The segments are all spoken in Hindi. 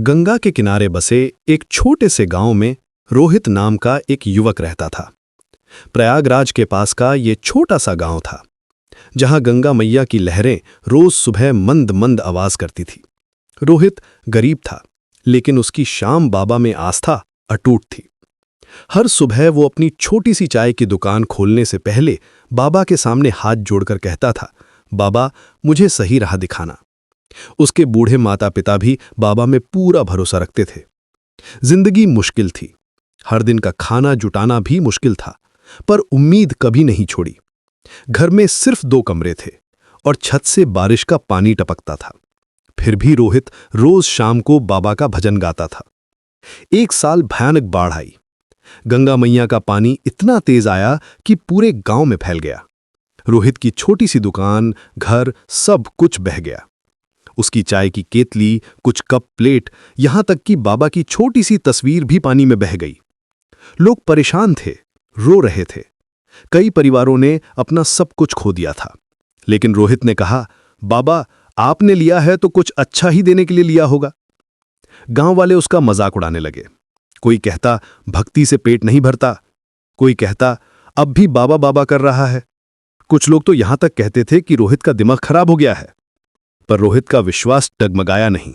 गंगा के किनारे बसे एक छोटे से गांव में रोहित नाम का एक युवक रहता था। प्रयागराज के पास का ये छोटा सा गांव था, जहां गंगा मैया की लहरें रोज सुबह मंद मंद आवाज करती थी। रोहित गरीब था, लेकिन उसकी श्याम बाबा में आस्था अटूट थी। हर सुबह वो अपनी छोटी सी चाय की दुकान खोलने से पहले बाबा के सामने हाथ जोड़कर कहता था, बाबा मुझे सही राह दिखाना। उसके बूढ़े माता पिता भी बाबा में पूरा भरोसा रखते थे। जिंदगी मुश्किल थी, हर दिन का खाना जुटाना भी मुश्किल था, पर उम्मीद कभी नहीं छोड़ी। घर में सिर्फ 2 कमरे थे और छत से बारिश का पानी टपकता था। फिर भी रोहित रोज शाम को बाबा का भजन गाता था। एक साल भयानक बाढ़ आई। गंगा मैया का पानी इतना तेज आया कि पूरे गांव में फैल गया। रोहित की छोटी सी दुकान, घर, सब कुछ बह गया। उसकी चाय की केतली, कुछ कप प्लेट, यहां तक कि बाबा की छोटी सी तस्वीर भी पानी में बह गई। लोग परेशान थे, रो रहे थे। कई परिवारों ने अपना सब कुछ खो दिया था। लेकिन रोहित ने कहा, बाबा आपने लिया है तो कुछ अच्छा ही देने के लिए लिया होगा। गांव वाले उसका मजाक उड़ाने लगे। कोई कहता भक्ति से पेट नहीं भरता, कोई कहता अब भी बाबा बाबा कर रहा है। कुछ लोग तो यहां तक कहते थे कि रोहित का दिमाग खराब हो गया है। पर रोहित का विश्वास डगमगाया नहीं।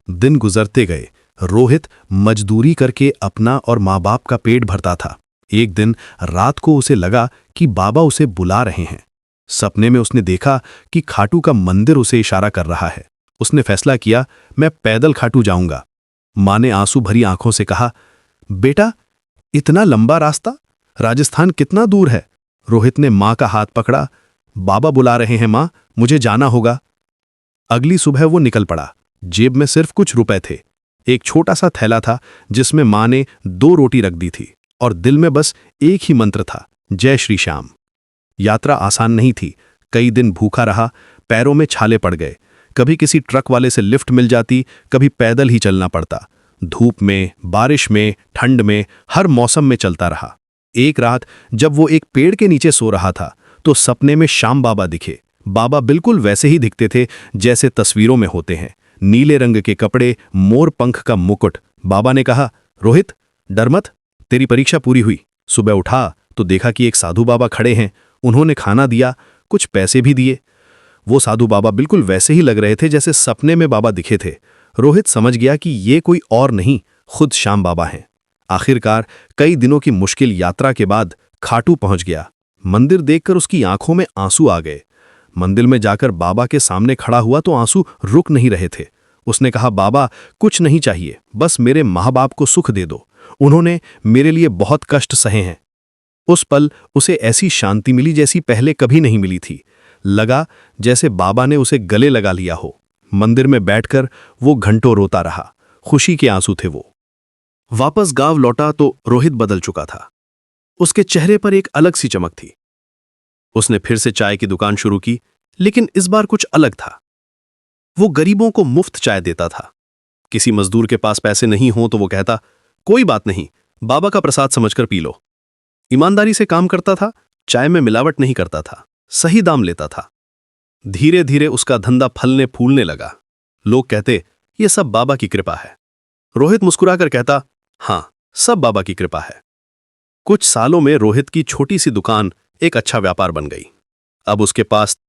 दिन गुजरते गए। रोहित मजदूरी करके अपना और माँ बाप का पेट भरता था। एक दिन रात को उसे लगा कि बाबा उसे बुला रहे हैं। सपने में उसने देखा कि खाटू का मंदिर उसे इशारा कर रहा है। उसने फैसला किया, मैं पैदल खाटू जाऊंगा। माँ ने आंसू भरी आंखों से कहा, बेटा इतना लंबा रास्ता, राजस्थान कितना दूर है। रोहित ने माँ का हाथ पकड़ा, बाबा बुला रहे हैं माँ, मुझे जाना होगा। अगली सुबह वो निकल पड़ा। जेब में सिर्फ कुछ रुपए थे। एक छोटा सा थैला था जिसमें माँ ने 2 रोटी रख दी थी और दिल में बस एक ही मंत्र था, जय श्री श्याम। यात्रा आसान नहीं थी। कई दिन भूखा रहा, पैरों में छाले पड़ गए। कभी किसी ट्रक वाले से लिफ्ट मिल जाती, कभी पैदल ही चलना पड़ता। धूप में, बारिश में, ठंड में, हर मौसम में चलता रहा। एक रात जब वो एक पेड़ के नीचे सो रहा था तो सपने में श्याम बाबा दिखे। बाबा बिल्कुल वैसे ही दिखते थे जैसे तस्वीरों में होते हैं। नीले रंग के कपड़े, मोर पंख का मुकुट। बाबा ने कहा, रोहित डर मत, तेरी परीक्षा पूरी हुई। सुबह उठा तो देखा कि एक साधु बाबा खड़े हैं। उन्होंने खाना दिया, कुछ पैसे भी दिए। वो साधु बाबा बिल्कुल वैसे ही लग रहे थे जैसे सपने में बाबा दिखे थे। रोहित समझ गया कि ये कोई और नहीं, खुद श्याम बाबा हैं। आखिरकार कई दिनों की मुश्किल यात्रा के बाद खाटू पहुंच गया। मंदिर देखकर उसकी आंखों में आंसू आ गए। मंदिर में जाकर बाबा के सामने खड़ा हुआ तो आंसू रुक नहीं रहे थे। उसने कहा, बाबा कुछ नहीं चाहिए, बस मेरे माँ बाप को सुख दे दो। उन्होंने मेरे लिए बहुत कष्ट सहे हैं। उस पल उसे ऐसी शांति मिली जैसी पहले कभी नहीं मिली थी। लगा जैसे बाबा ने उसे गले लगा लिया हो। मंदिर में बैठकर वो घंटों रोता रहा। खुशी के आंसू थे वो। वापस गांव लौटा तो रोहित बदल चुका था। उसके चेहरे पर एक अलग सी चमक थी। उसने फिर से चाय की दुकान शुरू की, लेकिन इस बार कुछ अलग था। वो गरीबों को मुफ्त चाय देता था। किसी मजदूर के पास पैसे नहीं हो तो वो कहता, कोई बात नहीं, बाबा का प्रसाद समझकर पी लो। ईमानदारी से काम करता था, चाय में मिलावट नहीं करता था, सही दाम लेता था। धीरे धीरे उसका धंधा फलने फूलने लगा। लोग कहते, ये सब बाबा की कृपा है। रोहित मुस्कुराकर कहता, हां, सब बाबा की कृपा है। कुछ सालों में रोहित की छोटी सी दुकान एक अच्छा व्यापार बन गई। अब उसके पास